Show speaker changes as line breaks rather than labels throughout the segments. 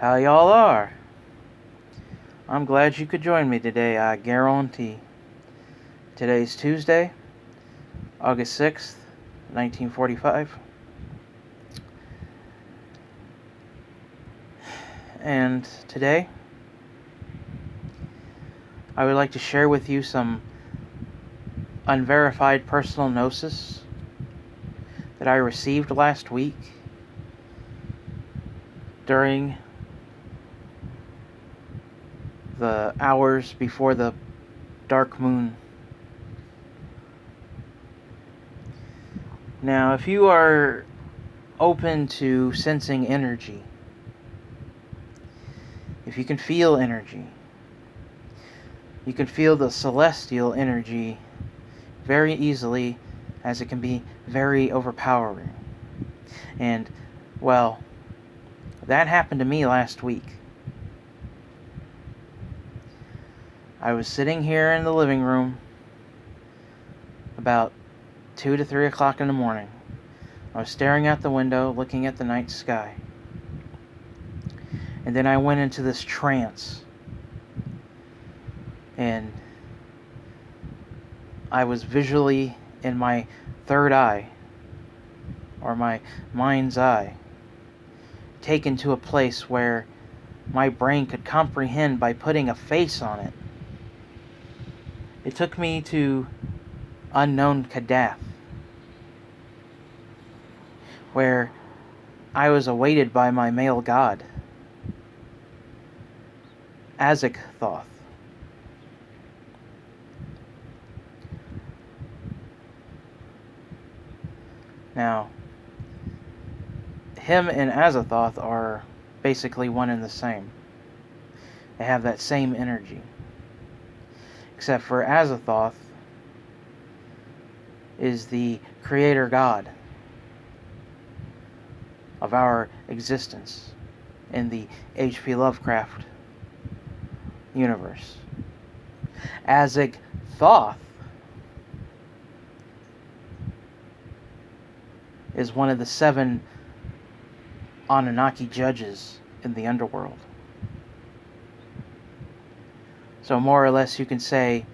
How y'all are? I'm glad you could join me today, I guarantee. Today's Tuesday, August 6th, 1945. And today, I would like to share with you some unverified personal gnosis that I received last week during the hours before the dark moon. Now, if you are open to sensing energy, if you can feel energy, you can feel the celestial energy very easily, as it can be very overpowering. And, well, that happened to me last week. I was sitting here in the living room about 2 to 3 o'clock in the morning. I was staring out the window, looking at the night sky. And then I went into this trance. And I was visually in my third eye, or my mind's eye, taken to a place where my brain could comprehend by putting a face on it. It took me to unknown Kadath, where I was awaited by my male god, Azagthoth. Now, him and Azagthoth are basically one and the same. They have that same energy. Except for Azagthoth is the creator god of our existence in the H.P. Lovecraft universe. Azagthoth is one of the 7 Anunnaki judges in the underworld. So more or less you can say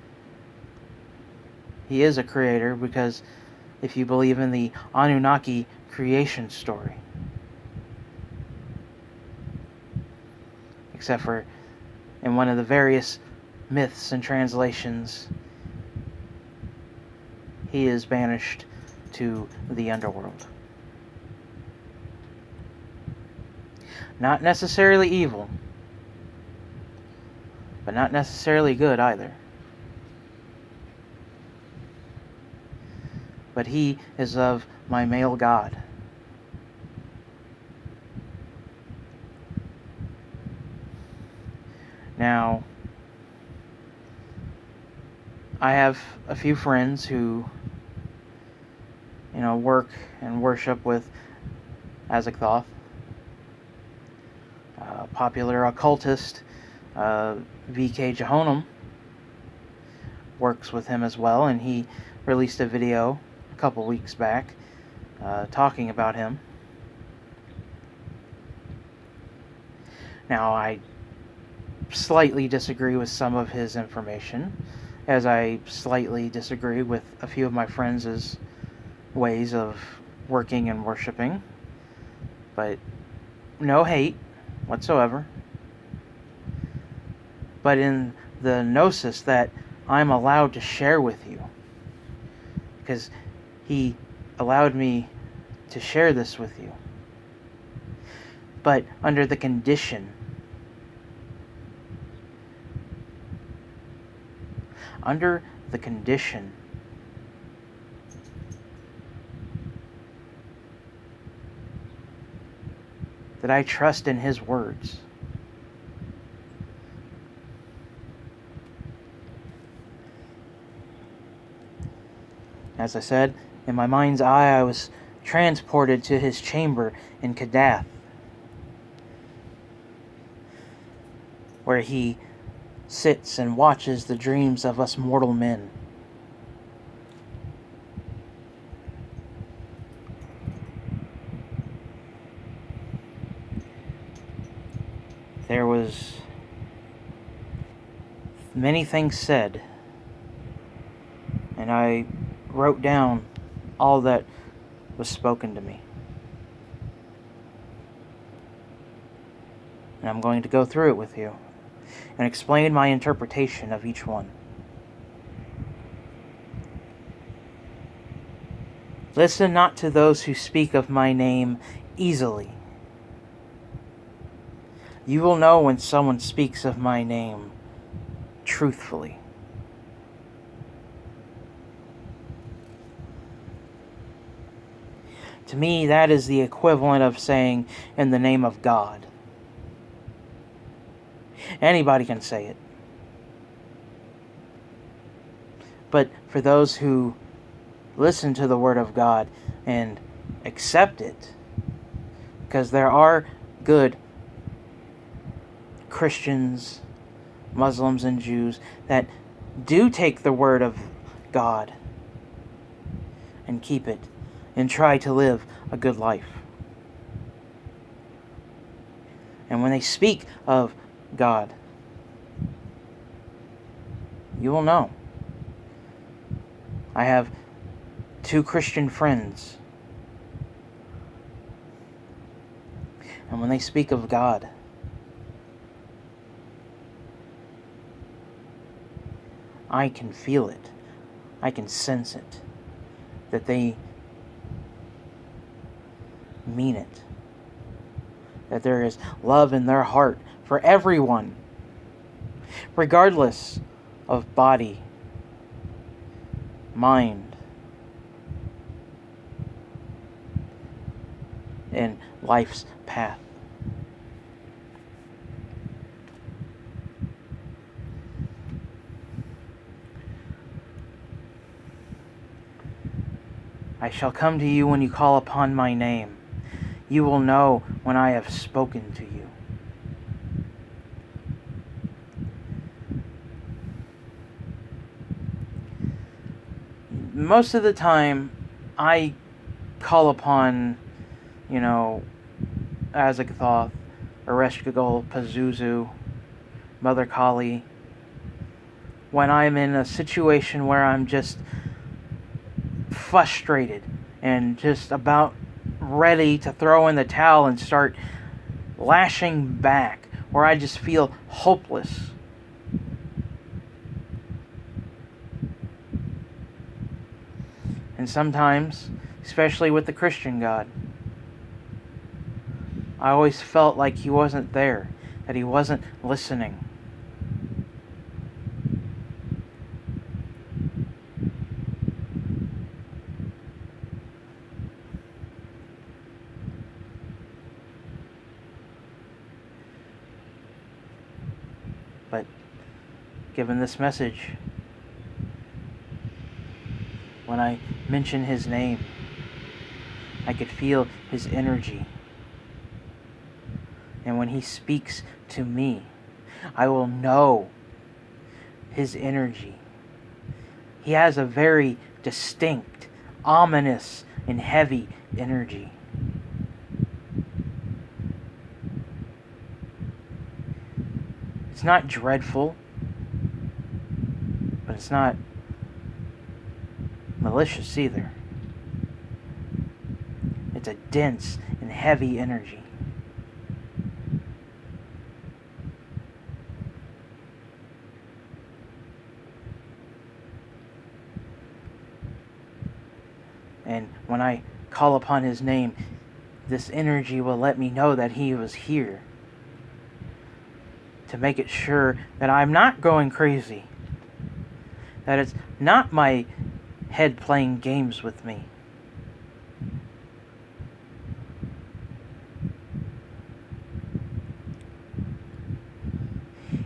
he is a creator, because if you believe in the Anunnaki creation story. Except for in one of the various myths and translations, he is banished to the underworld. Not necessarily evil, but not necessarily good either. But he is of my male god. Now, I have a few friends who, work and worship with Azagthoth. Popular occultist V.K. Jehoram works with him as well, and he released a video a couple weeks back talking about him. Now, I slightly disagree with some of his information, as I slightly disagree with a few of my friends' ways of working and worshiping, but no hate whatsoever. But in the gnosis that I'm allowed to share with you, because he allowed me to share this with you, but under the condition that I trust in his words. As I said, in my mind's eye, I was transported to his chamber in Kadath, where he sits and watches the dreams of us mortal men. many things said, and I wrote down all that was spoken to me. And I'm going to go through it with you and explain my interpretation of each one. Listen not to those who speak of my name easily. You will know when someone speaks of my name truthfully. To me, that is the equivalent of saying, in the name of God. Anybody can say it. But for those who listen to the Word of God and accept it, because there are good Christians, Muslims, and Jews that do take the Word of God and keep it and try to live a good life. And when they speak of God, you will know. I have 2 Christian friends, and when they speak of God, I can feel it. I can sense it. That they mean it. That there is love in their heart for everyone, regardless of body, mind, and life's path. I shall come to you when you call upon my name. You will know when I have spoken to you. Most of the time, I call upon, Azagthoth, Ereshkigal, Pazuzu, Mother Kali, when I'm in a situation where I'm just frustrated and just about ready to throw in the towel and start lashing back, where I just feel hopeless. And sometimes, especially with the Christian God, I always felt like He wasn't there, that He wasn't listening. But given this message, when I mention His name, I could feel His energy. And when He speaks to me, I will know His energy. He has a very distinct, ominous, and heavy energy. It's not dreadful, but it's not malicious either. It's a dense and heavy energy. And when I call upon His name, this energy will let me know that He was here, to make it sure that I'm not going crazy, that it's not my head playing games with me.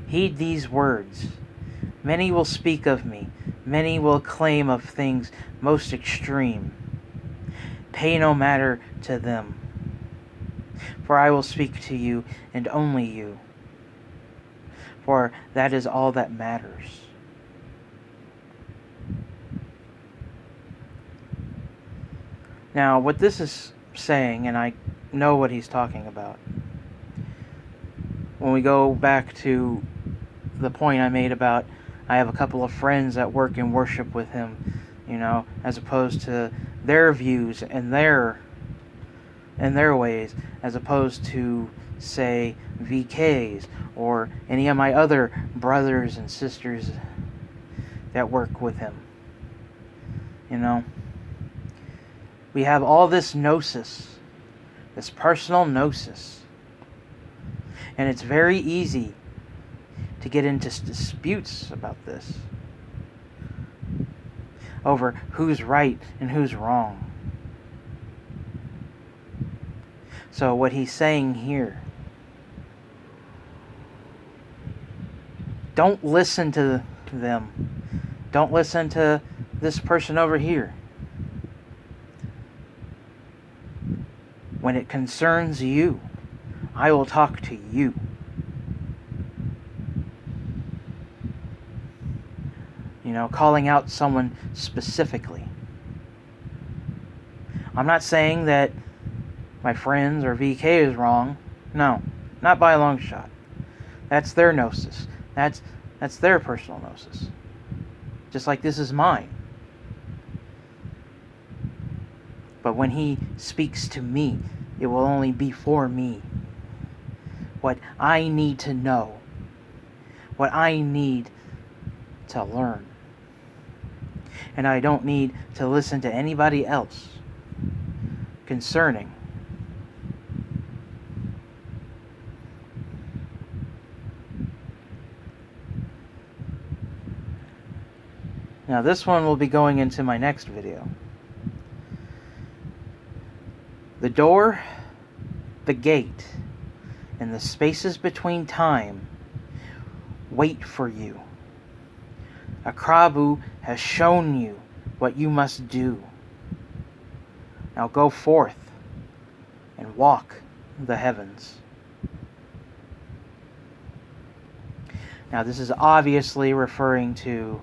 Heed these words. Many will speak of me. Many will claim of things most extreme. Pay no matter to them, for I will speak to you and only you, for that is all that matters. Now, what this is saying, and I know what he's talking about, when we go back to the point I made about I have a couple of friends that work and worship with him, as opposed to their views and their ways, as opposed to, say, VKs or any of my other brothers and sisters that work with him. We have all this gnosis, this personal gnosis, and it's very easy to get into disputes about this over who's right and who's wrong. So what he's saying here, don't listen to them. Don't listen to this person over here. When it concerns you, I will talk to you. Calling out someone specifically. I'm not saying that my friends or VK is wrong. No, not by a long shot. That's their gnosis. That's their personal gnosis. Just like this is mine. But when he speaks to me, it will only be for me. What I need to know. What I need to learn. And I don't need to listen to anybody else concerning. Now this one will be going into my next video. The door, the gate, and the spaces between time wait for you. Akrabu has shown you what you must do. Now go forth and walk the heavens. Now this is obviously referring to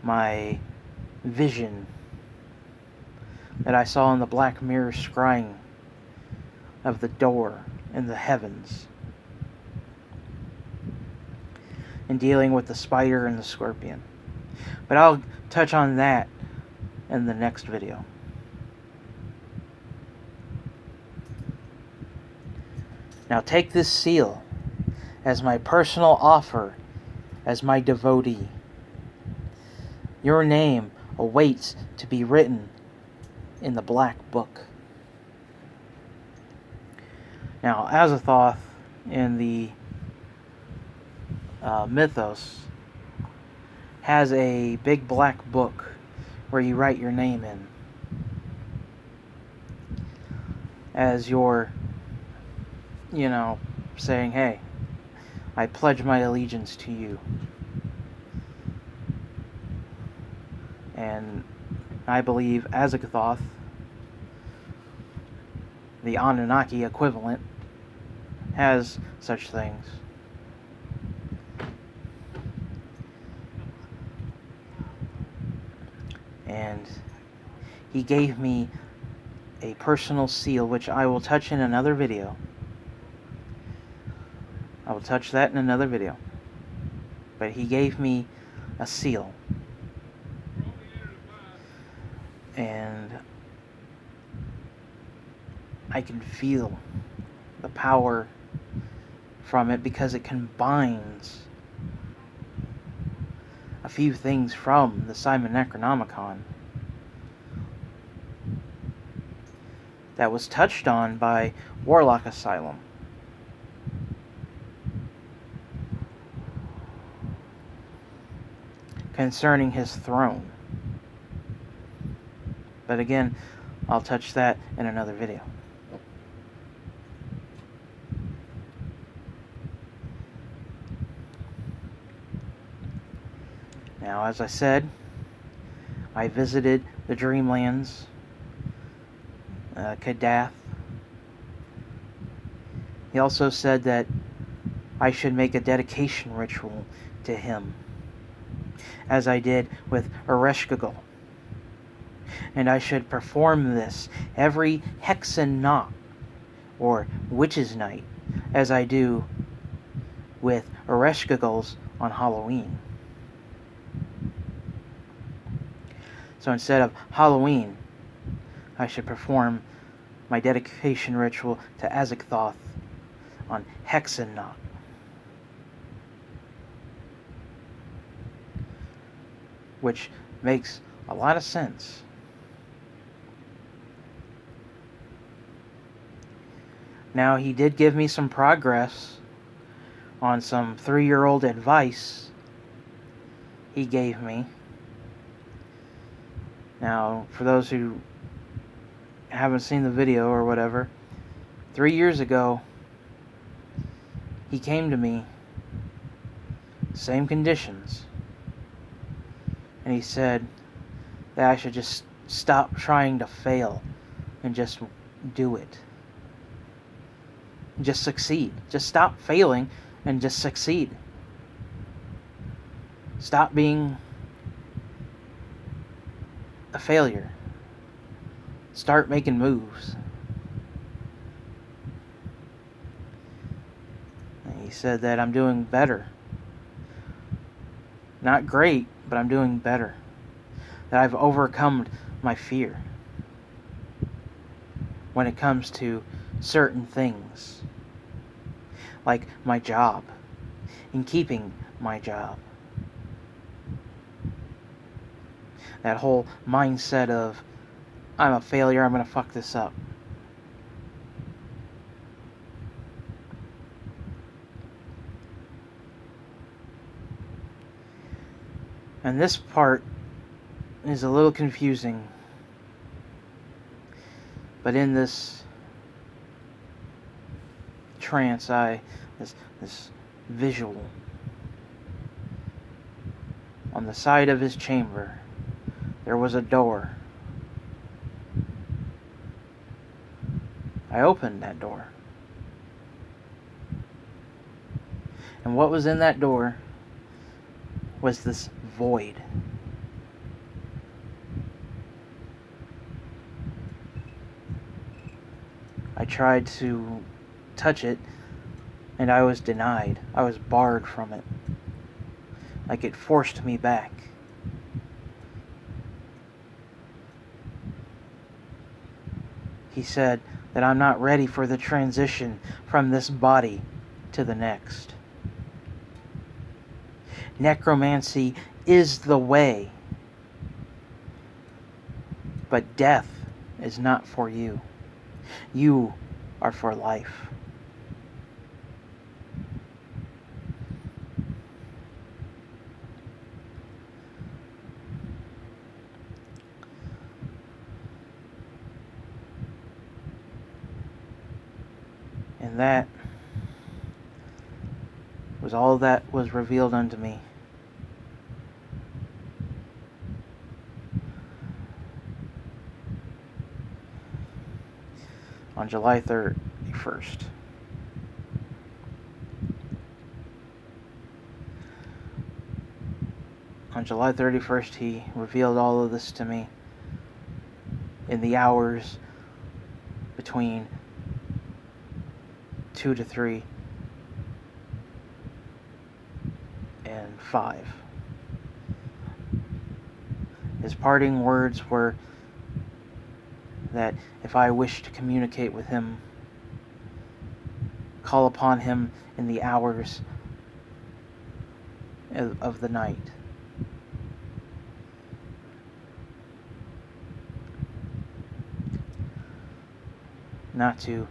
my vision that I saw in the Black Mirror scrying of the door in the heavens, and dealing with the spider and the scorpion. But I'll touch on that in the next video. Now take this seal as my personal offer, as my devotee. Your name awaits to be written in the Black Book. Now, Azagthoth in the mythos has a big black book where you write your name in as you're, saying, hey, I pledge my allegiance to you. And I believe Azagthoth, the Anunnaki equivalent, has such things. And he gave me a personal seal, which I will touch in another video. I will touch that in another video. But he gave me a seal. And I can feel the power from it because it combines a few things from the Simon Necronomicon that was touched on by Warlock Asylum. Concerning his throne. But again, I'll touch that in another video. Now, as I said, I visited the Dreamlands, Kadath. He also said that I should make a dedication ritual to him, as I did with Ereshkigal. And I should perform this every Hexen Knot, or Witch's Night, as I do with Ereshkigals on Halloween. So instead of Halloween, I should perform my dedication ritual to Azagthoth on Hexennacht. Which makes a lot of sense. Now, he did give me some progress on some 3-year-old advice he gave me. Now, for those who haven't seen the video or whatever, 3 years ago, he came to me, same conditions, and he said that I should just stop trying to fail and just do it. Just succeed. Just stop failing and just succeed. Stop being a failure. Start making moves. And he said that I'm doing better. Not great, but I'm doing better. That I've overcome my fear when it comes to certain things, like my job, and keeping my job. That whole mindset of, I'm a failure, I'm going to fuck this up. And this part is a little confusing, but in this trance, this visual on the side of his chamber, there was a door. I opened that door, and what was in that door was this void. I tried to touch it, and I was denied. I was barred from it. Like it forced me back. He said that I'm not ready for the transition from this body to the next. Necromancy is the way, but death is not for you. You are for life. And that was all that was revealed unto me. On July 31st. On July 31st, he revealed all of this to me in the hours between 2 to 3 and 5. His parting words were that if I wish to communicate with him, call upon him in the hours of the night. Not to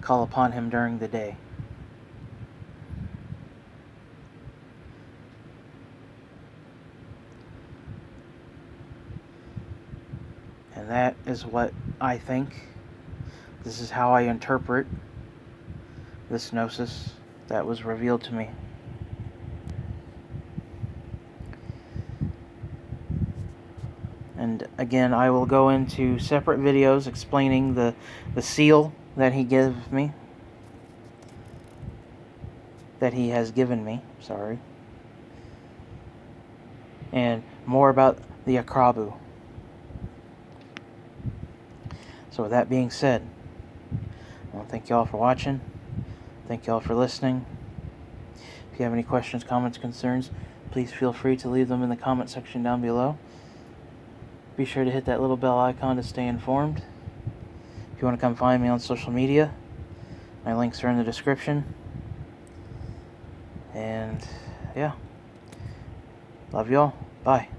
call upon him during the day. And that is what I think. This is how I interpret this gnosis that was revealed to me. And again, I will go into separate videos explaining the seal that he gave me. That he has given me, sorry. And more about the Akrabu. So with that being said, I want to thank you all for watching. Thank you all for listening. If you have any questions, comments, concerns, please feel free to leave them in the comment section down below. Be sure to hit that little bell icon to stay informed. If you want to come find me on social media, my links are in the description. And yeah, love y'all. Bye.